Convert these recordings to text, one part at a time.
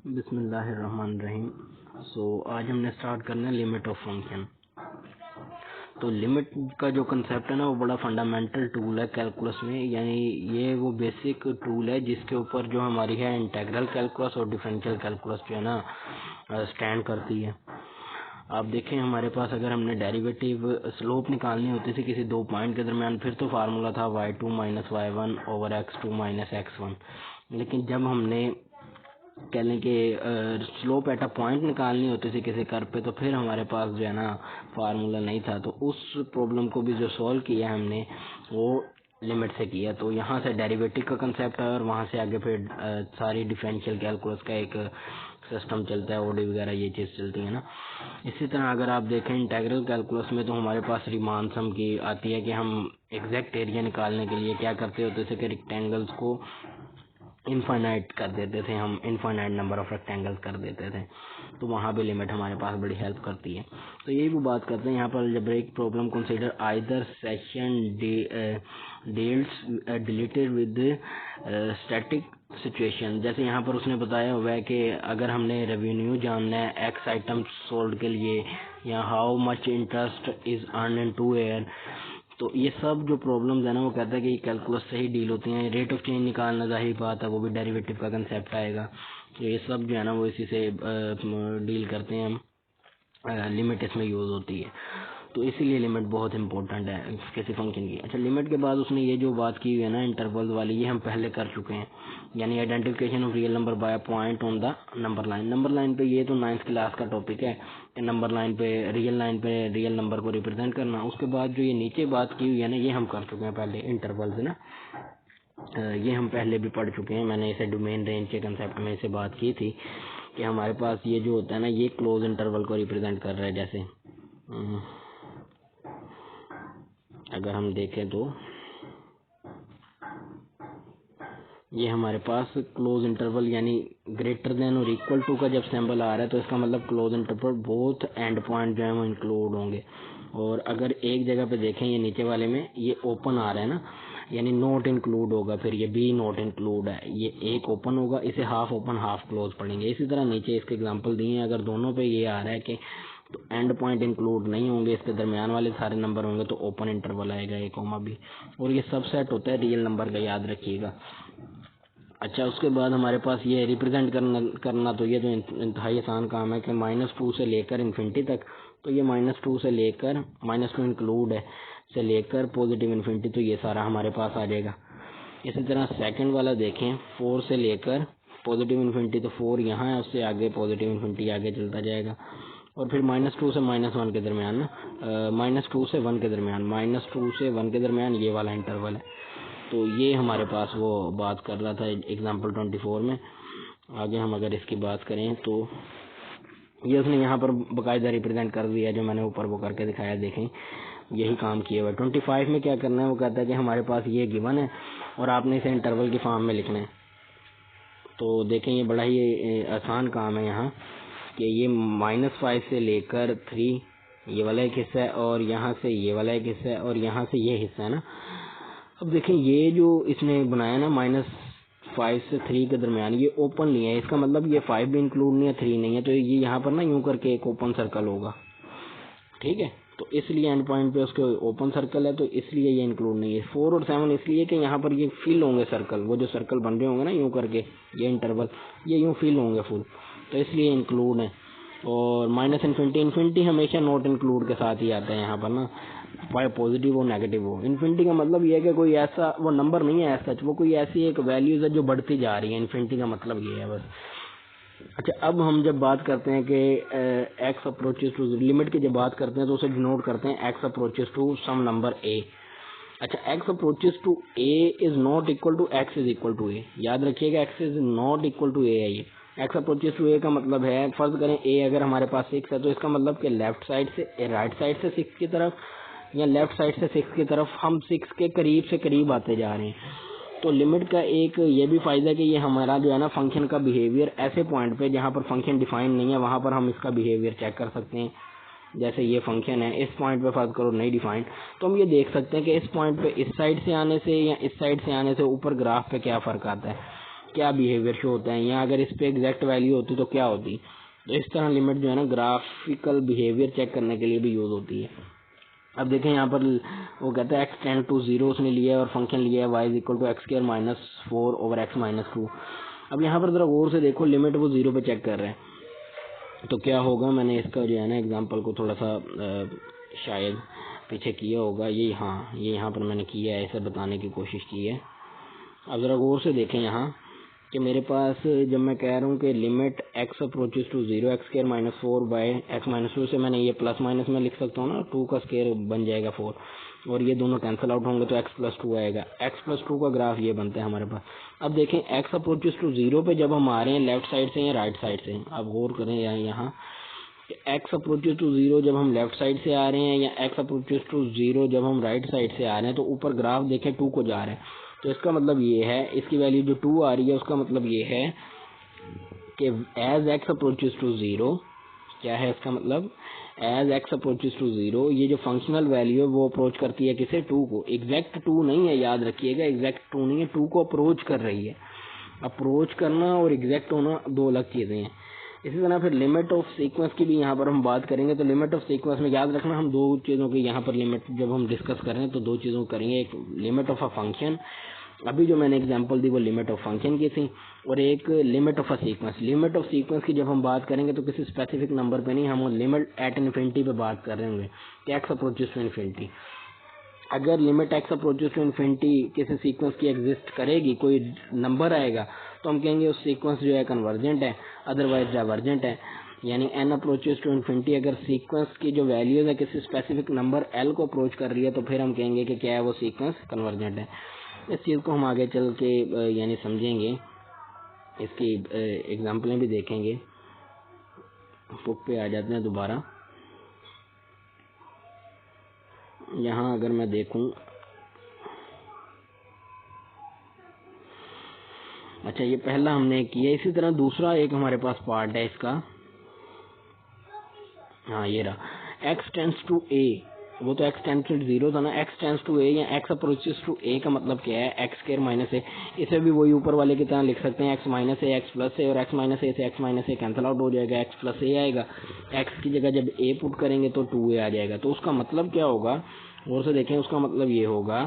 बिस्मिल्लाहिर्रहमानिर्रहीम। आज हमने स्टार्ट करना है लिमिट ऑफ फंक्शन। तो लिमिट का जो कंसेप्ट है ना, वो बड़ा फंडामेंटल टूल है कैलकुलस में। यानी ये वो बेसिक टूल है जिसके ऊपर जो हमारी है इंटीग्रल कैलकुलस और डिफरेंशियल कैलकुलस जो है ना स्टैंड करती है। आप देखें, हमारे पास अगर हमने डेरिवेटिव स्लोप निकालनी होती थी किसी दो पॉइंट के दरमियान, फिर तो फार्मूला था y2 minus y1 over x2 minus x1। लेकिन जब हमने कह लें कि स्लोप एट अ पॉइंट निकालनी होती थी किसी कर्व पे, तो फिर हमारे पास जो है ना फार्मूला नहीं था। तो उस प्रॉब्लम को भी जो सॉल्व किया हमने वो लिमिट से किया। तो यहाँ से डेरिवेटिव का कंसेप्ट है और वहाँ से आगे फिर सारी डिफरेंशियल कैलकुलस का एक सिस्टम चलता है, ओडी वगैरह ये चीज़ चलती है ना। इसी तरह अगर आप देखें इंटीग्रल कैलकुलस में, तो हमारे पास रीमान सम की आती है कि हम एग्जैक्ट एरिया निकालने के लिए क्या करते होते थे कि रेक्टेंगल्स को इनफाइनाइट कर देते थे, हम इनफाइनाइट नंबर ऑफ रेक्टेंगल्स कर देते थे। तो वहाँ भी लिमिट हमारे पास बड़ी हेल्प करती है। तो यही वो बात करते हैं यहाँ पर, algebraic problem consider either session deals deleted with static situation. जैसे यहाँ पर उसने बताया हुआ है कि अगर हमने रेवेन्यू जानना है एक्स आइटम सोल्ड के लिए, या how much interest is earn in 2 year, तो ये सब जो प्रॉब्लम्स है ना, वो कहता है कि कैलकुलस से ही डील होती हैं। रेट ऑफ चेंज निकालना जाहिर बात है, वो भी डेरिवेटिव का कंसेप्ट आएगा। तो ये सब जो है ना वो इसी से डील करते हैं हम, लिमिट इसमें यूज़ होती है। तो इसीलिए लिमिट बहुत इंपॉर्टेंट है किसी फंक्शन की। अच्छा, लिमिट के बाद उसने ये जो बात की हुई है ना इंटरवल वाली, ये हम पहले कर चुके हैं। यानी identification of real number by point on the number line. Number line पे ये तो 9th क्लास का टॉपिक है कि नंबर लाइन पे रियल नंबर को रिप्रेजेंट करना। उसके बाद जो ये नीचे बात की हुई है ना, ये हम कर चुके हैं पहले, इंटरवल से ना ये हम पहले भी पढ़ चुके हैं। मैंने इसे डोमेन रेंज के कंसेप्ट में इसे बात की थी कि हमारे पास ये जो होता है ना, ये क्लोज इंटरवल को रिप्रेजेंट कर रहा है। जैसे अगर हम देखें तो ये हमारे पास क्लोज इंटरवल यानी ग्रेटर देन और इक्वल टू का जब सिंबल आ रहा है, तो इसका मतलब close interval both and point जो है वो इंक्लूड होंगे। और अगर एक जगह पे देखें, ये नीचे वाले में ये ओपन आ रहा है ना, यानी नॉट इंक्लूड होगा, फिर ये बी नॉट इंक्लूड है, ये एक ओपन होगा, इसे हाफ ओपन हाफ क्लोज पढ़ेंगे। इसी तरह नीचे इसके एग्जांपल दिए हैं, अगर दोनों पे ये आ रहा है कि तो एंड पॉइंट इंक्लूड नहीं होंगे, इसके दरमियान वाले सारे नंबर होंगे, तो ओपन इंटरवल आएगा ए कॉमा बी। और ये सब सेट होता है रियल नंबर का, याद रखिएगा। अच्छा, उसके बाद हमारे पास ये रिप्रेजेंट करना तो ये तो इंतहाई आसान काम है कि -2 से लेकर इन्फिनिटी तक। तो ये -2 से लेकर -2 इंक्लूड है से लेकर पॉजिटिव इन्फिनिटी, तो ये सारा हमारे पास आ जाएगा। इसी तरह सेकंड वाला देखें, 4 से लेकर पॉजिटिव इन्फिनिटी, तो 4 यहाँ है, उससे आगे पॉजिटिव इन्फिनिटी आगे चलता जाएगा। और फिर -2 से -1 के दरमियान ना, -2 से 1 के दरमियान, -2 से 1 के दरमियान ये वाला इंटरवल है। तो ये हमारे पास वो बात कर रहा था एग्जाम्पल 24 में। आगे हम अगर इसकी बात करें तो ये उसने यहाँ पर बाकायदा रिप्रेजेंट कर दिया, जो मैंने ऊपर वो करके दिखाया, देखें यही काम किया हुआ है। 25 में क्या करना है, वो कहता है कि हमारे पास ये गिवन है और आपने इसे इंटरवल की फॉर्म में लिखना है। तो देखें, ये बड़ा ही आसान काम है यहाँ कि ये -5 से लेकर 3 ये वाला एक हिस्सा है, और यहाँ से ये वाला एक हिस्सा है, और यहाँ से ये हिस्सा है ना। अब देखें, ये जो इसने बनाया ना -5 से 3 के दरमियान, ये ओपन नहीं है, इसका मतलब ये 5 भी इंक्लूड नहीं है, 3 नहीं है। तो ये यहाँ पर ना यूं करके एक ओपन सर्कल होगा, ठीक है। तो इसलिए एंड पॉइंट पे उसके ओपन सर्कल है, तो इसलिए ये इंक्लूड नहीं है। 4 और 7 इसलिए कि यहाँ पर ये फिल होंगे सर्कल, वो जो सर्कल बन रहे होंगे ना यूं करके, ये इंटरवल ये यूं फिल होंगे फुल, तो इसलिए इंक्लूड है। और इन्फिनिटी हमेशा नॉट इंक्लूड के साथ ही आता है यहाँ पर ना, चाहे पॉजिटिव हो नेगेटिव हो। इन्फिनिटी का मतलब ये है कि कोई ऐसा वो नंबर नहीं है ऐसा, वो कोई ऐसी एक वैल्यूज है जो बढ़ती जा रही है। इन्फिनिटी का मतलब ये है बस। अच्छा, अब हम जब बात करते हैं कि एक्स अप्रोचेस टू लिमिट की जब बात करते हैं, तो उसे डिनोट करते हैं X approaches to some number A. अच्छा, X approaches to A is not equal to X is equal to A. याद रखिएगा, X is not equal to A है ये। एक्स अप्रोचेस टू ए का मतलब है, फर्ज करें ए अगर हमारे पास 6 है, तो इसका मतलब कि लेफ्ट साइड से राइट साइड से 6 की तरफ, या लेफ्ट साइड से 6 की तरफ हम 6 के करीब से करीब आते जा रहे हैं। तो लिमिट का एक ये भी फायदा है कि ये हमारा जो है ना फंक्शन का बिहेवियर ऐसे पॉइंट पे जहाँ पर फंक्शन डिफाइन नहीं है, वहाँ पर हम इसका बिहेवियर चेक कर सकते हैं। जैसे ये फंक्शन है, इस पॉइंट पे फर्ज करो नहीं डिफाइंड, तो हम ये देख सकते हैं कि इस पॉइंट पे इस साइड से आने से या इस साइड से आने से ऊपर ग्राफ पे क्या फ़र्क आता है। क्या बिहेवियर शो होता है, या अगर इस पे एग्जैक्ट वैल्यू होती तो क्या होती। तो इस तरह लिमिट जो है ना ग्राफिकल बिहेवियर चेक करने के लिए भी यूज होती है। अब देखें यहाँ पर वो कहता है x टेंड टू 0 उसने लिया है और फंक्शन लिया है y is equal to x square minus 4 over x minus 2। अब यहाँ पर जरा गौर से देखो, लिमिट वो 0 पे चेक कर रहे हैं तो क्या होगा। मैंने इसका जो है ना एग्जांपल को थोड़ा सा शायद पीछे किया होगा, ये हाँ ये यहाँ पर मैंने किया है, ऐसे बताने की कोशिश की है। अब ज़रा गौर से देखें यहाँ कि मेरे पास जब मैं कह रहा हूँ कि limit x approaches to 0 x square minus 4 by x minus 2 से मैंने ये प्लस माइनस में लिख सकता हूँ ना, 2 का स्क्वायर बन जाएगा 4 और ये दोनों कैंसिल आउट होंगे तो x प्लस 2 आएगा। x प्लस 2 का ग्राफ ये बनता है हमारे पास। अब देखें x अप्रोचेस टू 0 पे जब हम आ रहे हैं लेफ्ट साइड से या राइट साइड से, अब गौर करें यहाँ x अप्रोचेस टू 0 जब हम लेफ्ट साइड से आ रहे हैं या x अप्रोचेस टू 0 जब हम राइट साइड से आ रहे हैं तो ऊपर ग्राफ देखें 2 को जा रहे हैं। तो इसका मतलब ये है, इसकी वैल्यू जो 2 आ रही है उसका मतलब ये है कि एज x अप्रोचेस टू 0, क्या है इसका मतलब, एज x अप्रोचेस टू 0 ये जो फंक्शनल वैल्यू है वो अप्रोच करती है किसे, 2 को। एग्जैक्ट 2 नहीं है, याद रखिएगा, एग्जैक्ट 2 नहीं है, 2 को अप्रोच कर रही है। अप्रोच करना और एग्जैक्ट होना दो अलग चीज़ें हैं। इसी तरह फिर लिमिट ऑफ सीक्वेंस की भी यहाँ पर हम बात करेंगे। तो लिमिट ऑफ सीक्वेंस में याद रखना हम दो चीज़ों की यहाँ पर लिमिट जब हम डिस्कस करें तो दो चीज़ों को करेंगे। एक लिमिट ऑफ अ फंक्शन, अभी जो मैंने एग्जांपल दी वो लिमिट ऑफ फंक्शन की थी, और एक limit of a sequence. Limit of sequence की जब हम बात करेंगे तो किसी स्पेसिफिक नंबर पे नहीं, हम लिमिट एट इन्फिनिटी पे बात कर रहे होंगे कि एक्स अप्रोचेस टू इन्फिनिटी। अगर limit x approaches to infinity किसी सीक्वेंस की एग्जिस्ट करेगी, कोई नंबर आएगा तो हम कहेंगे उस सीक्वेंस जो है कन्वर्जेंट है, अदरवाइज डाइवर्जेंट है। यानी एन अप्रोचेस टू इन्फिनिटी अगर सीक्वेंस की जो वैल्यूज है किसी स्पेसिफिक नंबर एल को अप्रोच कर रही है तो फिर हम कहेंगे कि क्या है, वो सीक्वेंस कन्वर्जेंट है। इस चीज़ को हम आगे चल के यानी समझेंगे, इसकी एग्जाम्पलें भी देखेंगे। बुक पे आ जाते हैं दोबारा। यहाँ अगर मैं देखूं, अच्छा ये पहला हमने किया, इसी तरह दूसरा एक हमारे पास पार्ट है इसका, हाँ ये रहा, x टेंड्स टू a, वो तो x टेंड्स टू 0 था ना, x टेंड्स टू a या x अप्रोचेस टू a का मतलब क्या है, एक्स स्क्वायर माइनस a। इसे भी वही ऊपर वाले की तरह लिख सकते हैं, x minus a x plus a, और x माइनस a से x minus a cancel out हो जाएगा, x प्लस a आएगा, x की जगह जब a पुट करेंगे तो 2a आ जाएगा। तो उसका मतलब क्या होगा, और से देखें, उसका मतलब ये होगा,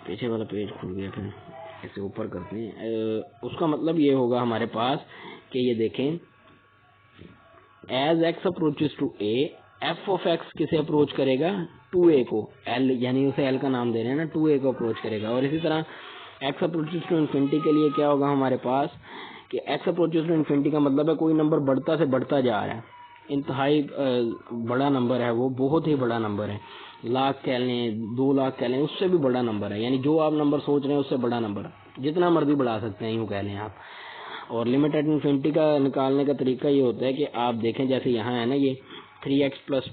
पीछे वाला पेज खुल गया, फिर इसे ऊपर करते हैं। उसका मतलब ये होगा हमारे पास कि ये देखें, as x approaches to a, f of x किसे अप्रोच करेगा, 2a को, l यानी उसे l का नाम दे रहे हैं ना, 2a को अप्रोच करेगा। और इसी तरह एक्स अप्रोचेस टू इन्फिनिटी के लिए क्या होगा हमारे पास कि एक्स अप्रोचेस टू इन्फिनिटी का मतलब है कोई नंबर बढ़ता से बढ़ता जा रहा है, इंतहाई बड़ा नंबर है, वो बहुत ही बड़ा नंबर है, लाख कह लें, 2 लाख कह लें, उससे भी बड़ा नंबर है। यानी जो आप नंबर सोच रहे हैं उससे बड़ा नंबर, जितना मर्जी बढ़ा सकते हैं, यूँ कह लें आप। और लिमिट एट इन्फिनिटी का निकालने का तरीका ये होता है कि आप देखें, जैसे यहाँ है ना ये 3x प्लस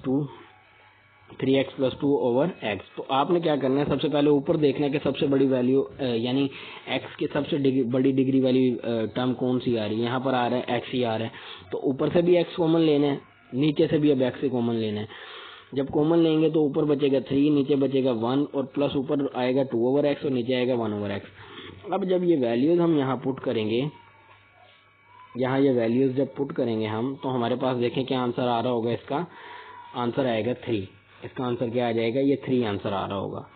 2 ओवर x, तो आपने क्या करना है, सबसे पहले ऊपर देखना है कि सबसे बड़ी वैल्यू यानी x की सबसे बड़ी डिग्री वाली टर्म कौन सी आ रही है। यहाँ पर आ रहा है x ही आ रहा है, तो ऊपर से भी x कॉमन लेना है, नीचे से भी अब x से कॉमन लेना है। जब कॉमन लेंगे तो ऊपर बचेगा 3, नीचे बचेगा 1, और प्लस ऊपर आएगा 2 ओवर x और नीचे आएगा 1 ओवर x। अब जब ये वैल्यूज हम यहाँ पुट करेंगे, यहाँ ये वैल्यूज जब पुट करेंगे हम, तो हमारे पास देखें क्या आंसर आ रहा होगा, इसका आंसर आएगा 3। इसका आंसर क्या आ जाएगा, ये 3 आंसर आ रहा होगा।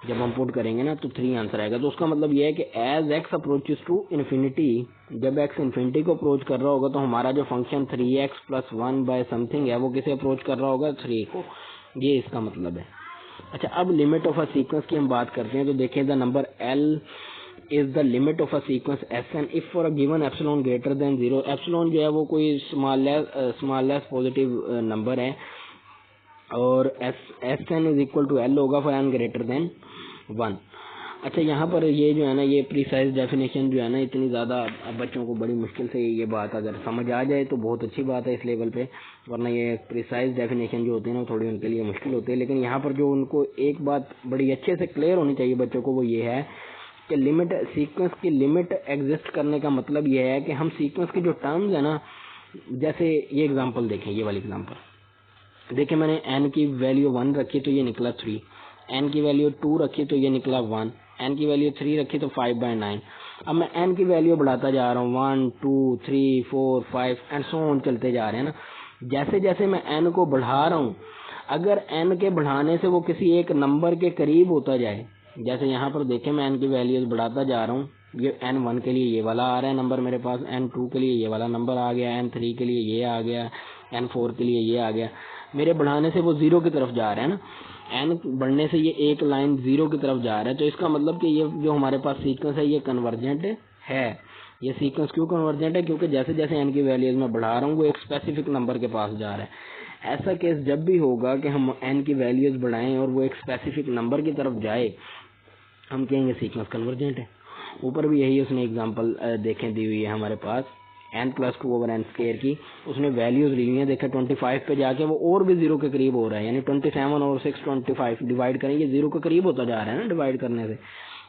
जब हम पुट करेंगे ना तो 3 आंसर आएगा। तो उसका मतलब ये है कि as x approaches to infinity, जब एक्स इन्फिनिटी को अप्रोच कर रहा होगा तो हमारा जो function 3x plus 1 bye something है वो किसे अप्रोच कर रहा होगा, 3 को। ये इसका मतलब है। अच्छा, अब लिमिट ऑफ अ सीक्वेंस की हम बात करते हैं। तो देखें, the number l is the limit of a sequence Sn if for a given epsilon greater than 0। Epsilon जो है वो कोई स्मॉलेस्ट पॉजिटिव नंबर है, और Sn is equal to l होगा फॉर n ग्रेटर देन 1। अच्छा, यहाँ पर ये जो है ना, ये प्रिसाइज डेफिनेशन जो है ना, इतनी ज़्यादा बच्चों को बड़ी मुश्किल से ये बात अगर समझ आ जाए तो बहुत अच्छी बात है इस लेवल पे, वरना ये प्रिसाइज डेफिनेशन जो होती है ना थोड़ी उनके लिए मुश्किल होती है। लेकिन यहाँ पर जो उनको एक बात बड़ी अच्छे से क्लियर होनी चाहिए बच्चों को, वो ये है कि लिमिट, सीक्वेंस की लिमिट एग्जिस्ट करने का मतलब ये है कि हम सीक्वेंस की जो टर्म्स है ना, जैसे ये एग्जांपल देखें, ये वाली एग्जांपल देखें, मैंने n की वैल्यू 1 रखी तो ये निकला 3, n की वैल्यू 2 रखी तो ये निकला 1, n की वैल्यू 3 रखी तो 5/9। अब मैं n की वैल्यू बढ़ाता जा रहा हूँ 1 2 3 4 5 एंड सो ऑन चलते जा रहे हैं ना। जैसे जैसे मैं n को बढ़ा रहा हूँ, अगर n के बढ़ाने से वो किसी एक नंबर के करीब होता जाए, जैसे यहाँ पर देखें मैं n की वैल्यूज बढ़ाता जा रहा हूँ, ये n1 के लिए ये वाला आ रहा है नंबर मेरे पास, n2 के लिए ये वाला नंबर आ गया, n3 के लिए ये आ गया, n4 के लिए ये आ गया। मेरे बढ़ाने से वो 0 की तरफ जा रहा है ना, n बढ़ने से ये एक लाइन 0 की तरफ जा रहा है। तो इसका मतलब कि ये जो हमारे पास सीक्वेंस है ये कन्वर्जेंट है। ये सीक्वेंस क्यों कन्वर्जेंट है? क्योंकि जैसे जैसे n की वैल्यूज में बढ़ा रहा हूँ वो एक स्पेसिफिक नंबर के पास जा रहा है। ऐसा केस जब भी होगा कि हम n की वैल्यूज बढ़ाएं और वो एक स्पेसिफिक नंबर की तरफ जाए, हम कहेंगे सीक्वेंस कन्वर्जेंट है। ऊपर भी यही उसने एग्जांपल देखें दी हुई है हमारे पास n+2/n² की। उसने वैल्यूज ली हुई है, देखें 25 पे जाके वो और भी 0 के करीब हो रहा है, यानी 27 और 6 25 डिवाइड करेंगे 0 के करीब होता जा रहा है ना डिवाइड करने से।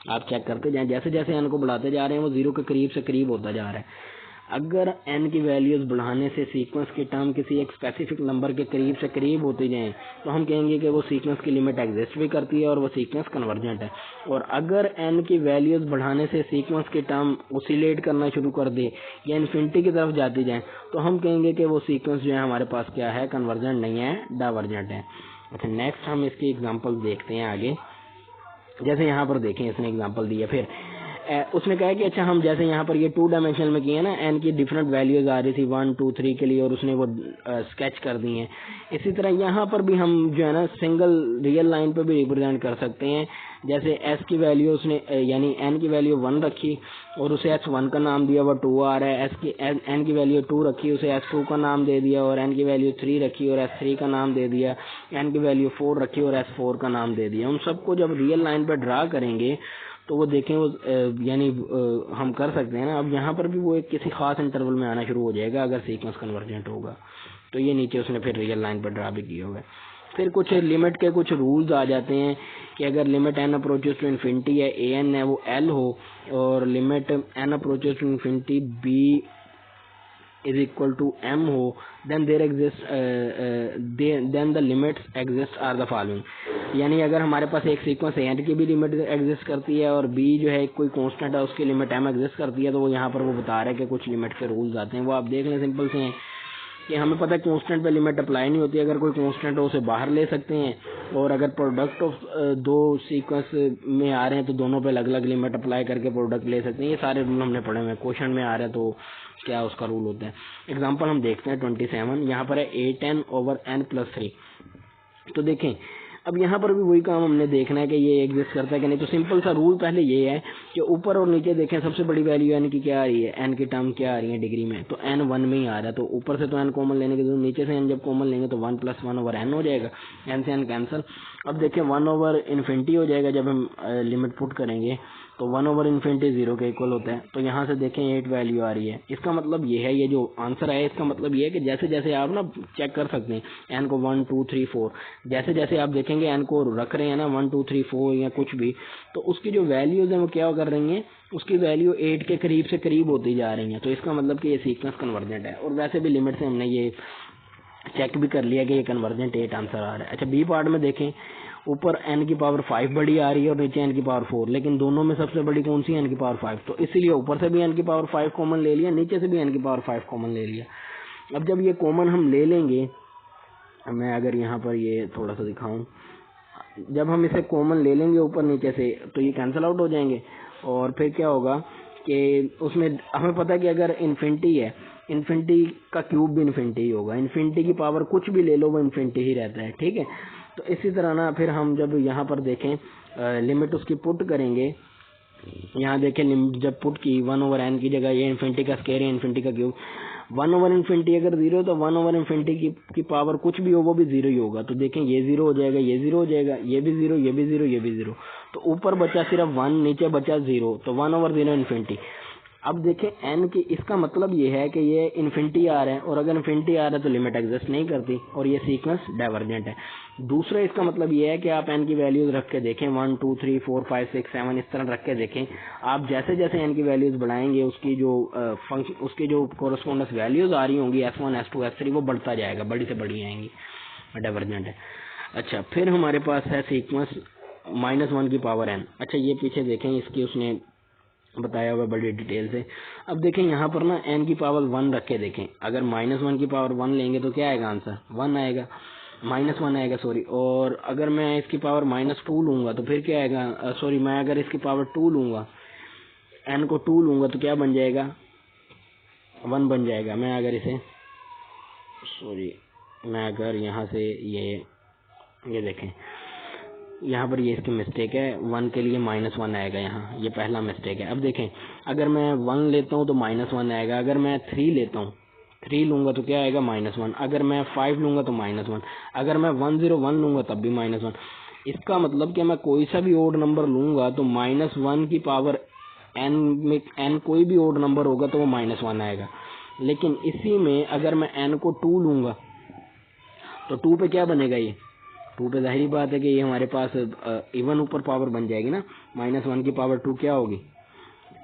आप चेक करते जाएं, जैसे जैसे n को बढ़ाते जा रहे हैं वो 0 के करीब से करीब होता जा रहा है। अगर n की वैल्यूज बढ़ाने से सीक्वेंस की टर्म किसी एक स्पेसिफिक नंबर के करीब से करीब होते जाएं, तो हम कहेंगे कि वो सीक्वेंस की लिमिट एग्जिस्ट भी करती है और वो सीक्वेंस कन्वर्जेंट है। और अगर n की वैल्यूज बढ़ाने से सीक्वेंस की टर्म ओसिलेट करना शुरू कर दे या इन्फिनिटी की तरफ जाती जाए, तो हम कहेंगे कि वो सीक्वेंस जो है हमारे पास क्या है, कन्वर्जेंट नहीं है, डाइवर्जेंट है। अच्छा, नेक्स्ट हम इसकी एग्जाम्पल देखते हैं आगे। जैसे यहाँ पर देखें इसने एग्जाम्पल दिया, फिर उसने कहा कि अच्छा हम जैसे यहाँ पर ये 2 डायमेंशनल में किए ना, n की डिफरेंट वैल्यूज आ रही थी 1 2 3 के लिए और उसने वो स्केच कर दी हैं। इसी तरह यहाँ पर भी हम जो है ना सिंगल रियल लाइन पर भी रिप्रेजेंट कर सकते हैं। जैसे s की वैल्यू उसने यानी n की वैल्यू 1 रखी और उसे s1 का नाम दिया, वह 2 आ रहा है। n की वैल्यू 2 रखी, उसे s2 का नाम दे दिया, और n की वैल्यू 3 रखी और s3 का नाम दे दिया, n की वैल्यू 4 रखी और s4 का नाम दे दिया। उन सबको जब रियल लाइन पर ड्रा करेंगे तो वो देखें वो यानी हम कर सकते हैं ना। अब यहाँ पर भी वो एक किसी खास इंटरवल में आना शुरू हो जाएगा अगर सीक्वेंस कन्वर्जेंट होगा। तो ये नीचे उसने फिर रियल लाइन पर ड्रा भी किया हुआ है। फिर कुछ लिमिट के कुछ रूल्स आ जाते हैं कि अगर limit n approaches to infinity है, an है वो l हो, और limit n approaches to infinity b is equal to m हो, then there exists then the limits exist are the following। यानी अगर हमारे पास एक सीक्वेंस है n की भी लिमिट एग्जिस्ट करती है और b जो है कोई कांस्टेंट है उसकी लिमिट m एग्जिस्ट करती है, तो वो यहाँ पर वो बता रहा है कि कुछ लिमिट के रूल्स आते हैं। वो आप देख लें, सिंपल से हैं कि हमें पता है कांस्टेंट पे लिमिट अप्लाई नहीं होती। अगर कोई कांस्टेंट हो उसे बाहर ले सकते हैं, और अगर प्रोडक्ट ऑफ दो सीक्वेंस में आ रहे हैं तो दोनों पे अलग अलग लिमिट अप्लाई करके प्रोडक्ट ले सकते हैं। ये सारे रूल हमने पढ़े हुए हैं, क्वेश्चन में आ रहा है तो क्या उसका रूल होता है। एग्जाम्पल हम देखते हैं 27, यहाँ पर है 8n/n+3। तो देखें अब यहाँ पर भी वही काम हमने देखना है कि ये एग्जिस्ट करता है कि नहीं। तो सिंपल सा रूल पहले ये है कि ऊपर और नीचे देखें, सबसे बड़ी वैल्यू n की क्या आ रही है, n की टर्म क्या आ रही है डिग्री में, तो n 1 में ही आ रहा है। तो ऊपर से तो n कॉमन लेने की जरूरत, नीचे से n जब कॉमन लेंगे तो 1 + 1/n हो जाएगा, n से n कैंसिल। अब देखें 1/∞ हो जाएगा जब हम लिमिट पुट करेंगे, तो 1/∞ 0 के इक्वल होता है। तो यहाँ से देखें 8 वैल्यू आ रही है। इसका मतलब ये है, ये जो आंसर है इसका मतलब ये है कि जैसे जैसे आप ना चेक कर सकते हैं n को 1 2 3 4, जैसे जैसे आप देखेंगे n को रख रहे हैं ना 1 2 3 4 या कुछ भी, तो उसकी जो वैल्यूज है वो क्या कर रही हैं, उसकी वैल्यू 8 के करीब से करीब होती जा रही है। तो इसका मतलब कि ये सीक्वेंस कन्वर्जेंट है। और वैसे भी लिमिट से हमने ये चेक भी कर लिया कि ये कन्वर्जेंट 8 आंसर आ रहा है। अच्छा, बी पार्ट में देखें, ऊपर n की पावर 5 बड़ी आ रही है और नीचे n की पावर 4, लेकिन दोनों में सबसे बड़ी कौन सी है, n की पावर 5। तो इसीलिए ऊपर से भी n की पावर 5 कॉमन ले लिया, नीचे से भी n की पावर 5 कॉमन ले लिया। अब जब ये कॉमन हम ले लेंगे, मैं अगर यहाँ पर ये थोड़ा सा दिखाऊं, जब हम इसे कॉमन ले लेंगे ऊपर नीचे से तो ये कैंसिल आउट हो जाएंगे। और फिर क्या होगा कि उसमें हमें पता है कि अगर इन्फिनिटी है, इन्फिनिटी का क्यूब भी इन्फिनिटी ही होगा, इन्फिनिटी की पावर कुछ भी ले लो वो इन्फिनिटी ही रहता है, ठीक है। तो इसी तरह ना फिर हम जब यहाँ पर देखें लिमिट उसकी पुट करेंगे, यहाँ देखें लिमिट जब पुट की 1/n की जगह, ये इन्फिनिटी का स्क्वायर है, इन्फिनिटी का क्यूब, 1/∞ अगर 0 तो 1/∞ की पावर कुछ भी हो वो भी 0 ही होगा। तो देखें ये 0 हो जाएगा, ये 0 हो जाएगा, ये भी 0, ये भी 0, ये भी 0। तो ऊपर बचा सिर्फ 1, नीचे बचा 0, तो 1/0 ∞। अब देखें n की, इसका मतलब ये है कि ये इन्फिनिटी आ रहा है, और अगर इन्फिनिटी आ रहा है तो लिमिट एग्जिस्ट नहीं करती और ये सीक्वेंस डाइवर्जेंट है। दूसरा इसका मतलब ये है कि आप n की वैल्यूज रख के देखें, 1 2 3 4 5 6 7 इस तरह रख के देखें। आप जैसे जैसे n की वैल्यूज बढ़ाएंगे उसकी जो फंक्शन, उसकी जो कोरस्पोंडेंस वैल्यूज आ रही होंगी S1 S2 S3 वो बढ़ता जाएगा, बड़ी से बड़ी आएंगी, डाइवर्जेंट है। अच्छा, फिर हमारे पास है सीक्वेंस -1 की पावर n। अच्छा ये पीछे देखें, इसकी उसने बताया हुआ बड़ी डिटेल से। अब देखें यहाँ पर ना n की पावर 1 रख के देखें, अगर -1 की पावर 1 लेंगे तो क्या आएगा आंसर, 1 आएगा, -1 आएगा सॉरी। और अगर मैं इसकी पावर -2 लूंगा तो फिर क्या आएगा, सॉरी मैं अगर इसकी पावर 2 लूंगा, n को 2 लूंगा तो क्या बन जाएगा, 1 बन जाएगा। मैं अगर इसे सॉरी मैं अगर यहाँ से ये देखें, यहाँ पर ये इसकी मिस्टेक है, 1 के लिए -1 आएगा यहाँ, ये पहला मिस्टेक है। अब देखें अगर मैं 1 लेता हूँ तो -1 आएगा, अगर मैं 3 लेता हूँ, 3 लूंगा तो क्या आएगा, -1, अगर मैं 5 लूंगा तो -1, अगर मैं 101 लूंगा तब भी -1। इसका मतलब कि मैं कोई सा भी ओड नंबर लूंगा तो -1 की पावर n में n कोई भी ओड नंबर होगा तो वो -1 आएगा। लेकिन इसी में अगर मैं n को 2 लूंगा तो 2 पे क्या बनेगा, ये 2 पे जाहिर बात है कि ये हमारे पास इवन ऊपर पावर बन जाएगी ना, -1 की पावर 2 क्या होगी,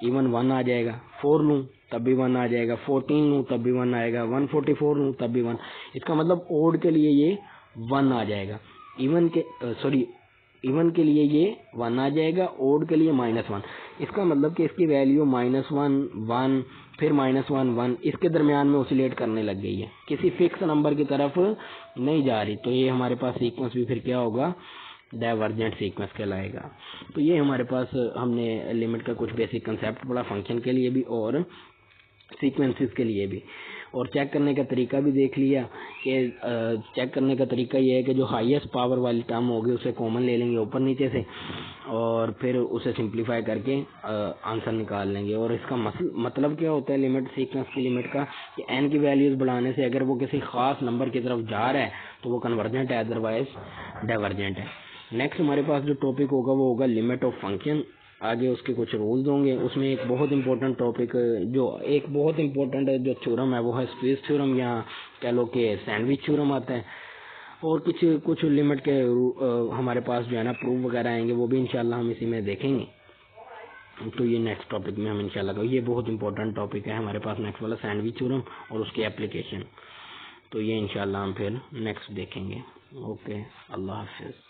इवन 1 आ जाएगा। 4 लूँ तब भी 1 आ जाएगा, 14 लूँ तब भी 1 आएगा, 144 लूँ तब भी 1। इसका मतलब ओड के लिए ये 1 आ जाएगा, इवन के लिए ये 1 आ जाएगा, ओड के लिए -1। इसका मतलब कि इसकी वैल्यू -1 1 फिर -1 1 इसके दरमियान में ऑसिलेट करने लग गई है, किसी फिक्स नंबर की तरफ नहीं जा रही। तो ये हमारे पास सीक्वेंस भी फिर क्या होगा, डाइवर्जेंट सीक्वेंस कहलाएगा। तो ये हमारे पास हमने लिमिट का कुछ बेसिक कंसेप्ट पढ़ा, फंक्शन के लिए भी और सीक्वेंसेस के लिए भी। और चेक करने का तरीका भी देख लिया कि चेक करने का तरीका ये है कि जो हाईएस्ट पावर वाली टर्म होगी उसे कॉमन ले लेंगे ऊपर नीचे से, और फिर उसे सिंप्लीफाई करके आंसर निकाल लेंगे। और इसका मतलब क्या होता है लिमिट सीक्वेंस की लिमिट का, कि n की वैल्यूज बढ़ाने से अगर वो किसी खास नंबर की तरफ जा रहा है तो वो कन्वर्जेंट है, अदरवाइज डाइवर्जेंट है। नेक्स्ट हमारे पास जो टॉपिक होगा वो होगा लिमिट ऑफ फंक्शन। आगे उसके कुछ रूल्स होंगे, उसमें एक बहुत इंपॉर्टेंट टॉपिक जो थ्योरम है वो है स्पेस थ्योरम, या कह लो कि सैंडविच थ्योरम आता है। और कुछ लिमिट के हमारे पास जो है ना प्रूफ वगैरह आएंगे, वो भी इंशाल्लाह हम इसी में देखेंगे। तो ये नेक्स्ट टॉपिक में हम इंशाल्लाह, ये बहुत इंपॉर्टेंट टॉपिक है हमारे पास नेक्स्ट वाला, सैंडविच थ्योरम और उसकी एप्लीकेशन। तो ये इंशाल्लाह हम फिर नेक्स्ट देखेंगे। ओके, अल्लाह हाफिज़।